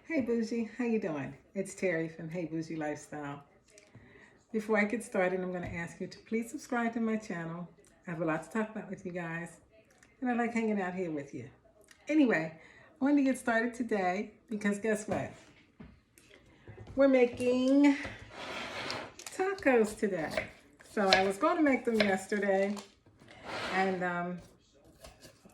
Hey Bougie, how you doing? It's Terry from Hey Bougie Lifestyle. Before I get started, I'm going to ask you to please subscribe to my channel. I have a lot to talk about with you guys, and I like hanging out here with you. Anyway, I wanted to get started today because guess what? We're making tacos today. So I was going to make them yesterday, and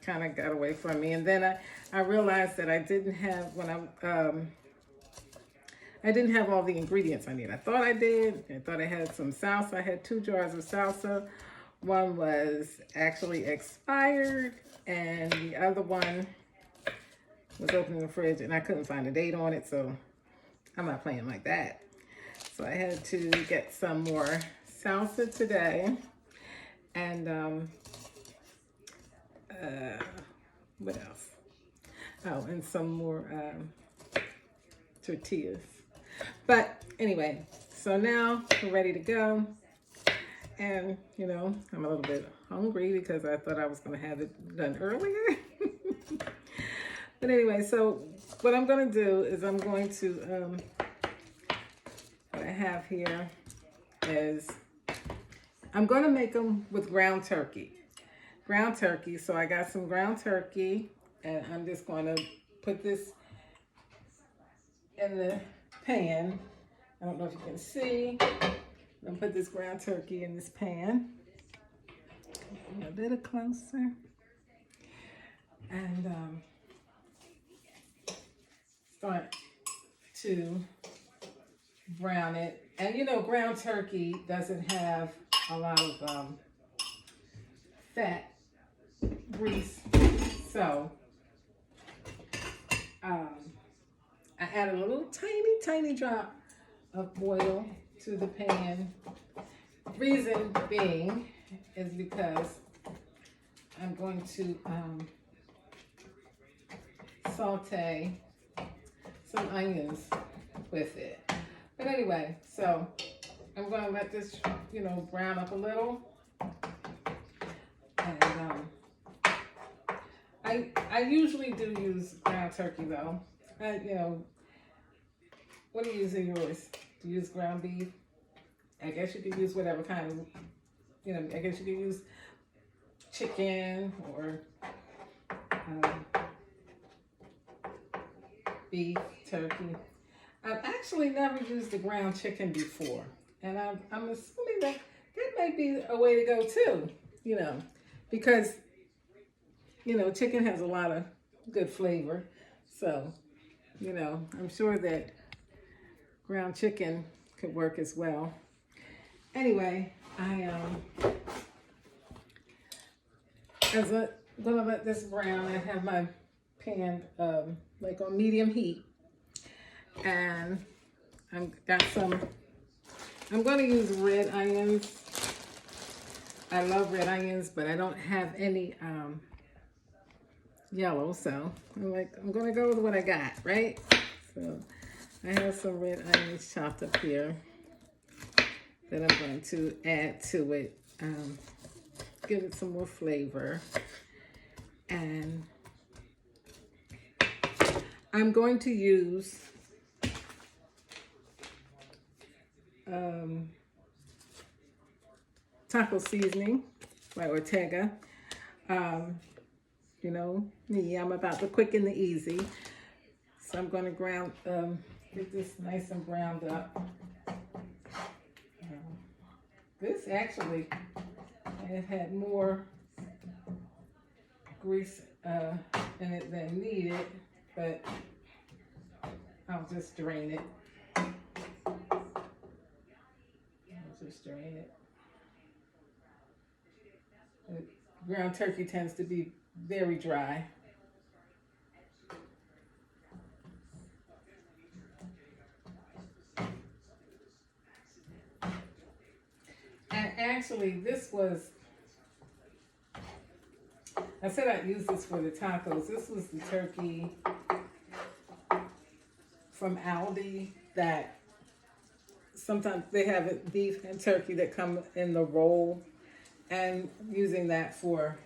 kind of got away from me. And then I realized that I didn't have I didn't have all the ingredients I need. I thought I did. I thought I had some salsa. I had 2 jars of salsa. One was actually expired, and the other one was open in the fridge, and I couldn't find a date on it, so I'm not playing like that. So I had to get some more salsa today, and what else? Oh, and some more tortillas. But anyway, so now we're ready to go. And, I'm a little bit hungry because I thought I was going to have it done earlier. But anyway, so what I'm going to do is I'm going to, what I have here is I'm going to make them with ground turkey. Ground turkey. So I got some ground turkey, and I'm just going to put this in the pan. I don't know if you can see. I'm gonna put this ground turkey in this pan. A little closer. And start to brown it. And ground turkey doesn't have a lot of fat, grease. So I added a little tiny drop of oil to the pan. Reason being is because I'm going to saute some onions with it. But anyway, so I'm going to let this, brown up a little. And I usually do use ground turkey though. What do you use in yours? Do you use ground beef? I guess you could use whatever kind of, I guess you could use chicken or beef, turkey. I've actually never used the ground chicken before. And I'm assuming that may be a way to go too, because, chicken has a lot of good flavor. So, I'm sure that ground chicken could work as well. Anyway, I'm gonna let this brown. I have my pan like on medium heat, and I'm gonna use red onions. I love red onions, but I don't have any yellow, so I'm gonna go with what I got, right? So I have some red onions chopped up here that I'm going to add to it, give it some more flavor. And I'm going to use taco seasoning by Ortega. Me, I'm about the quick and the easy. So I'm going to get this nice and browned up. This actually, it had more grease in it than needed, but I'll just drain it. Ground turkey tends to be very dry. And actually, this was, I said I'd use this for the tacos. This was the turkey from Aldi that sometimes they have it, beef and turkey that come in the roll, and using that for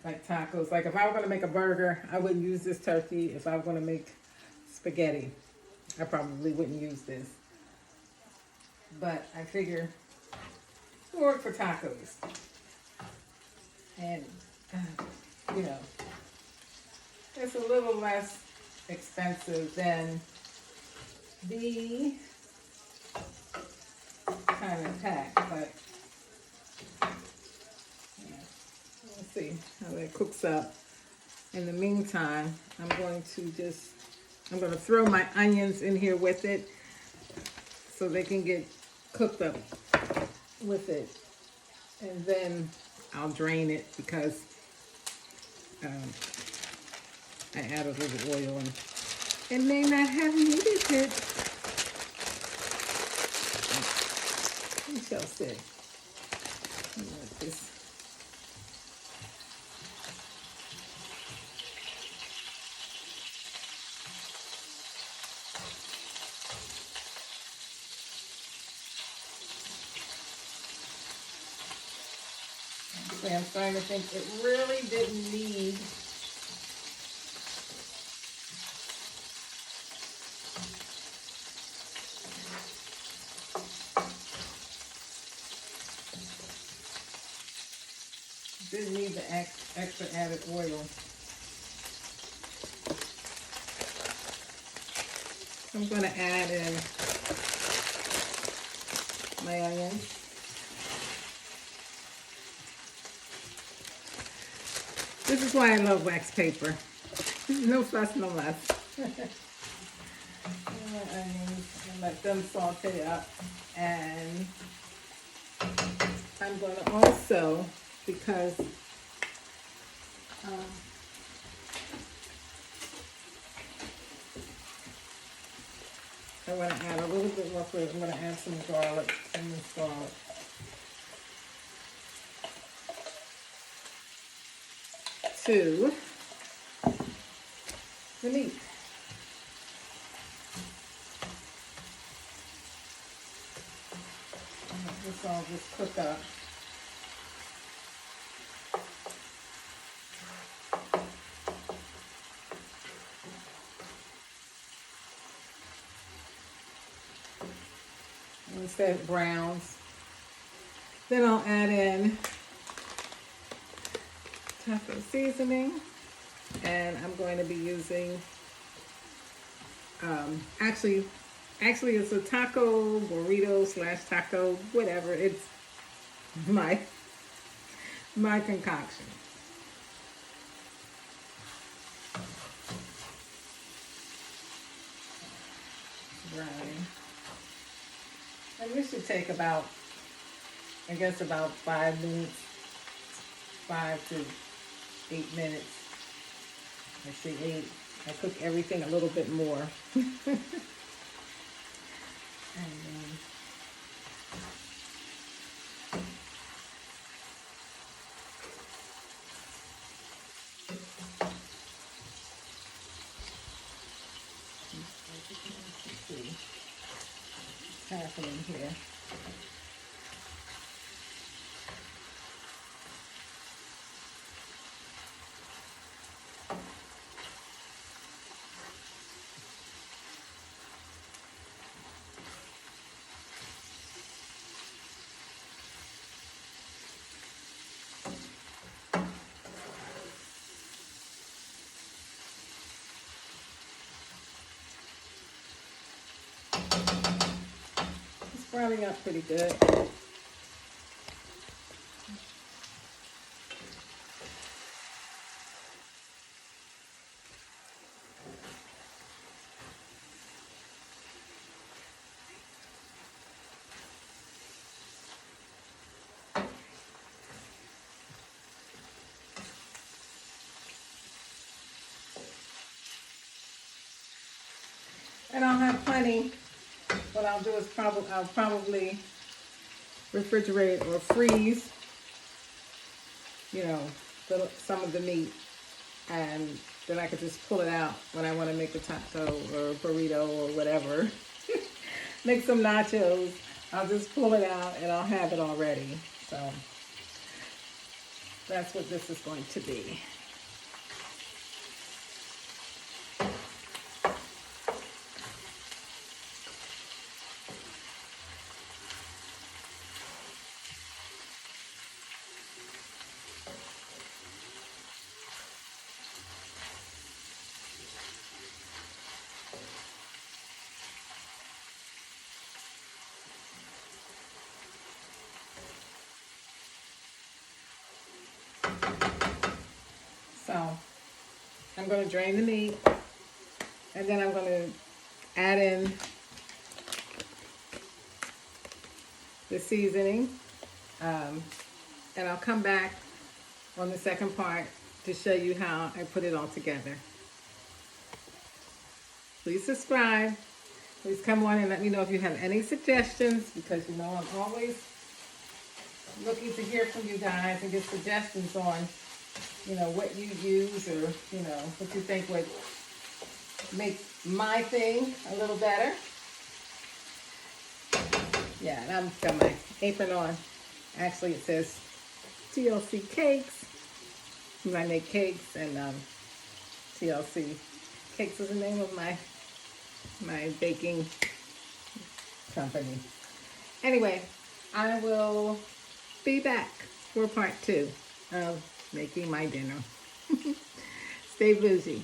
like tacos. Like if I were going to make a burger, I wouldn't use this turkey. If I were going to make spaghetti. I probably wouldn't use this, but I figure it'll work for tacos. And, you know, it's a little less expensive than the kind of pack, but yeah, we'll see how that cooks up. In the meantime, I'm going to throw my onions in here with it so they can get cooked up with it. And then I'll drain it because I added a little oil and it may not have needed it. We shall see. Let this. I'm starting to think it really didn't need the extra added oil. I'm going to add in my onions. This is why I love wax paper. No fuss, no less. Onions, and let them saute up. And I'm going to also, because I want to add a little bit more flavor. I'm going to add some garlic and this garlic. To the meat. And let this all just cook up. Instead it browns. Then I'll add in taco seasoning, and I'm going to be using actually it's a taco burrito / taco whatever. It's my concoction. Browning. And this should take about, I guess, about 5 minutes, 5 to 8 minutes. I say 8. I cook everything a little bit more. And see what's happening here. Browning up pretty good. And I'll have plenty. What I'll do is I'll probably refrigerate or freeze, you know, some of the meat, and then I could just pull it out when I want to make a taco or a burrito or whatever. Make some nachos. I'll just pull it out and I'll have it all ready. So that's what this is going to be. I'm going to drain the meat, and then I'm going to add in the seasoning, and I'll come back on the second part to show you how I put it all together. Please subscribe. Please come on and let me know if you have any suggestions, because you know I'm always looking to hear from you guys and get suggestions on, you know, what you use, or, you know, what you think would make my thing a little better. Yeah, and I've got my apron on. Actually, it says TLC Cakes. I make cakes, and TLC Cakes is the name of my baking company. Anyway, I will be back for part 2 of making my dinner. Stay bougie.